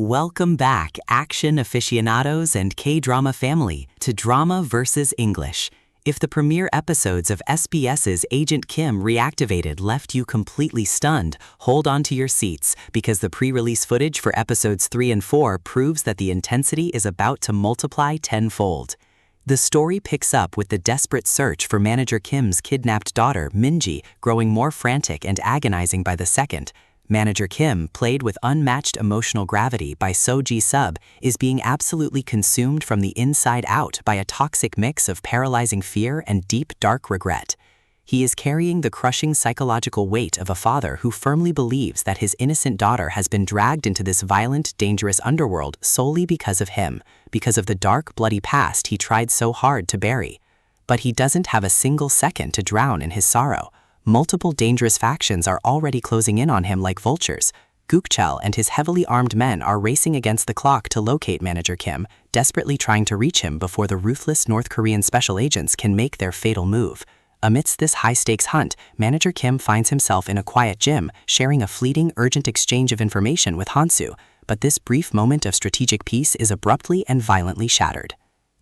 Welcome back, action aficionados and K-drama family, to Drama vs. English. If the premiere episodes of SBS's Agent Kim Reactivated left you completely stunned, hold on to your seats, because the pre-release footage for episodes 3 and 4 proves that the intensity is about to multiply tenfold. The story picks up with the desperate search for Manager Kim's kidnapped daughter, Minji, growing more frantic and agonizing by the second. Manager Kim, played with unmatched emotional gravity by So Ji-sub, is being absolutely consumed from the inside out by a toxic mix of paralyzing fear and deep, dark regret. He is carrying the crushing psychological weight of a father who firmly believes that his innocent daughter has been dragged into this violent, dangerous underworld solely because of him, because of the dark, bloody past he tried so hard to bury. But he doesn't have a single second to drown in his sorrow. Multiple dangerous factions are already closing in on him like vultures. Guk-Cheol and his heavily armed men are racing against the clock to locate Manager Kim, desperately trying to reach him before the ruthless North Korean special agents can make their fatal move. Amidst this high-stakes hunt, Manager Kim finds himself in a quiet gym, sharing a fleeting, urgent exchange of information with Hansu, but this brief moment of strategic peace is abruptly and violently shattered.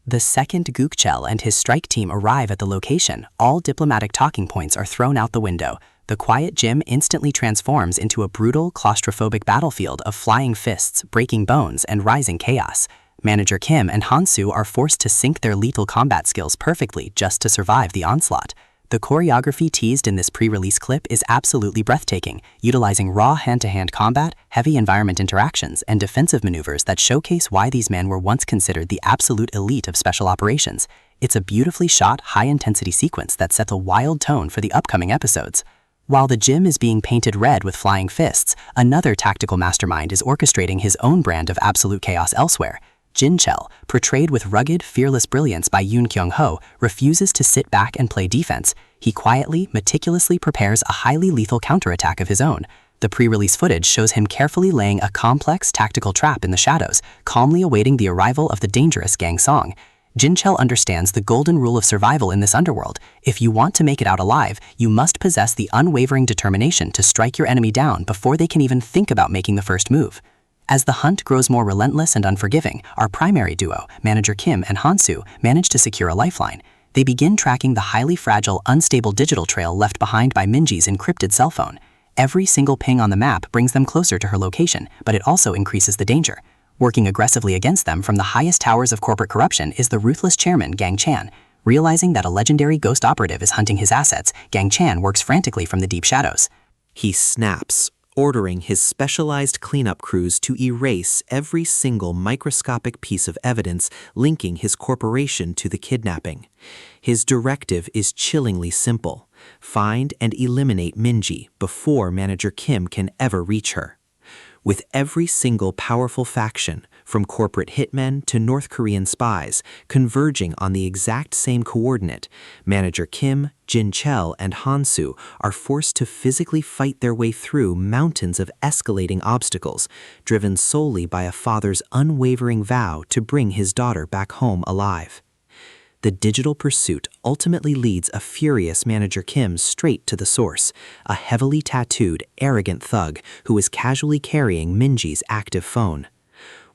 The second Guk-Cheol and his strike team arrive at the location, all diplomatic talking points are thrown out the window. The quiet gym instantly transforms into a brutal, claustrophobic battlefield of flying fists, breaking bones, and rising chaos. Manager Kim and Hansu are forced to sync their lethal combat skills perfectly just to survive the onslaught. The choreography teased in this pre-release clip is absolutely breathtaking, utilizing raw hand-to-hand combat, heavy environment interactions, and defensive maneuvers that showcase why these men were once considered the absolute elite of special operations. It's a beautifully shot, high-intensity sequence that sets a wild tone for the upcoming episodes. While the gym is being painted red with flying fists, another tactical mastermind is orchestrating his own brand of absolute chaos elsewhere. Jin Cheol, portrayed with rugged, fearless brilliance by Yoon Kyung-ho, refuses to sit back and play defense. He quietly, meticulously prepares a highly lethal counterattack of his own. The pre-release footage shows him carefully laying a complex tactical trap in the shadows, calmly awaiting the arrival of the dangerous Gang Song. Jin Cheol understands the golden rule of survival in this underworld. If you want to make it out alive, you must possess the unwavering determination to strike your enemy down before they can even think about making the first move. As the hunt grows more relentless and unforgiving, our primary duo, Manager Kim and Hansu, manage to secure a lifeline. They begin tracking the highly fragile, unstable digital trail left behind by Minji's encrypted cell phone. Every single ping on the map brings them closer to her location, but it also increases the danger. Working aggressively against them from the highest towers of corporate corruption is the ruthless chairman, Gang Chan. Realizing that a legendary ghost operative is hunting his assets, Gang Chan works frantically from the deep shadows. He snaps, ordering his specialized cleanup crews to erase every single microscopic piece of evidence linking his corporation to the kidnapping. His directive is chillingly simple: find and eliminate Minji before Manager Kim can ever reach her. With every single powerful faction, from corporate hitmen to North Korean spies, converging on the exact same coordinate, Manager Kim, Jin Cheol, and Hansu are forced to physically fight their way through mountains of escalating obstacles, driven solely by a father's unwavering vow to bring his daughter back home alive. The digital pursuit ultimately leads a furious Manager Kim straight to the source, a heavily tattooed, arrogant thug who is casually carrying Minji's active phone.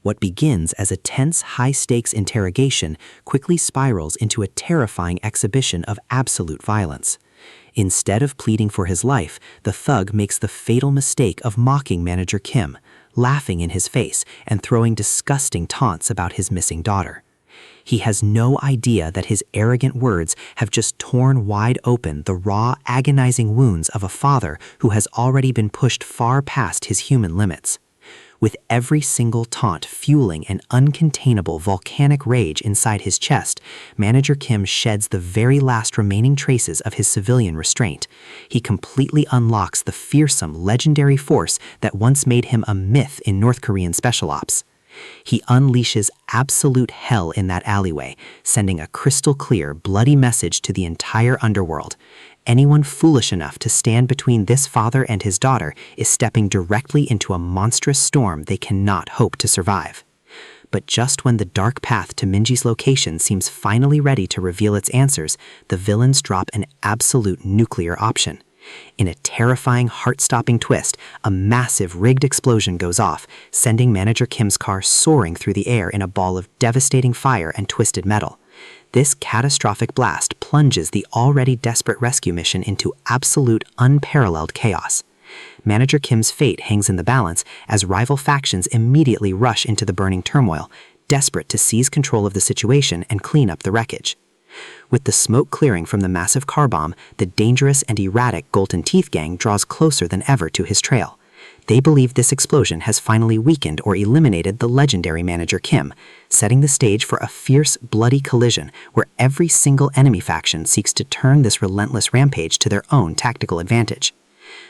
What begins as a tense, high-stakes interrogation quickly spirals into a terrifying exhibition of absolute violence. Instead of pleading for his life, the thug makes the fatal mistake of mocking Manager Kim, laughing in his face and throwing disgusting taunts about his missing daughter. He has no idea that his arrogant words have just torn wide open the raw, agonizing wounds of a father who has already been pushed far past his human limits. With every single taunt fueling an uncontainable volcanic rage inside his chest, Manager Kim sheds the very last remaining traces of his civilian restraint. He completely unlocks the fearsome, legendary force that once made him a myth in North Korean special ops. He unleashes absolute hell in that alleyway, sending a crystal-clear, bloody message to the entire underworld. Anyone foolish enough to stand between this father and his daughter is stepping directly into a monstrous storm they cannot hope to survive. But just when the dark path to Minji's location seems finally ready to reveal its answers, the villains drop an absolute nuclear option. In a terrifying, heart-stopping twist, a massive rigged explosion goes off, sending Manager Kim's car soaring through the air in a ball of devastating fire and twisted metal. This catastrophic blast plunges the already desperate rescue mission into absolute, unparalleled chaos. Manager Kim's fate hangs in the balance as rival factions immediately rush into the burning turmoil, desperate to seize control of the situation and clean up the wreckage. With the smoke clearing from the massive car bomb, the dangerous and erratic Golden Teeth gang draws closer than ever to his trail. They believe this explosion has finally weakened or eliminated the legendary Manager Kim, setting the stage for a fierce, bloody collision where every single enemy faction seeks to turn this relentless rampage to their own tactical advantage.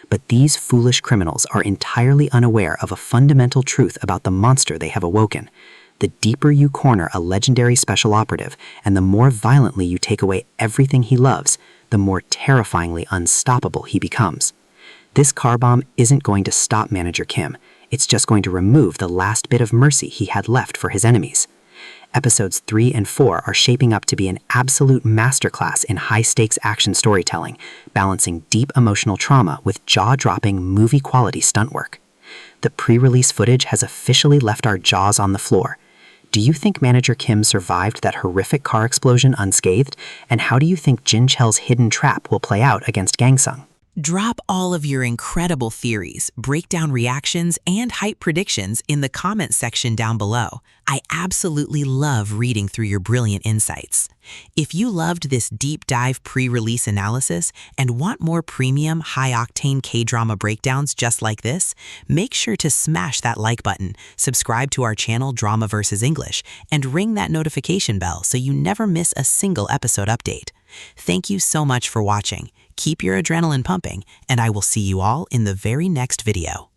But these foolish criminals are entirely unaware of a fundamental truth about the monster they have awoken. The deeper you corner a legendary special operative, and the more violently you take away everything he loves, the more terrifyingly unstoppable he becomes. This car bomb isn't going to stop Manager Kim. It's just going to remove the last bit of mercy he had left for his enemies. Episodes 3 and 4 are shaping up to be an absolute masterclass in high-stakes action storytelling, balancing deep emotional trauma with jaw-dropping movie-quality stunt work. The pre-release footage has officially left our jaws on the floor. Do you think Manager Kim survived that horrific car explosion unscathed? And how do you think Jin Cheol's hidden trap will play out against Gangsung? Drop all of your incredible theories, breakdown reactions, and hype predictions in the comment section down below. I absolutely love reading through your brilliant insights. If you loved this deep dive pre-release analysis and want more premium, high-octane K-drama breakdowns just like this, make sure to smash that like button, subscribe to our channel Drama vs. English, and ring that notification bell so you never miss a single episode update. Thank you so much for watching. Keep your adrenaline pumping, and I will see you all in the very next video.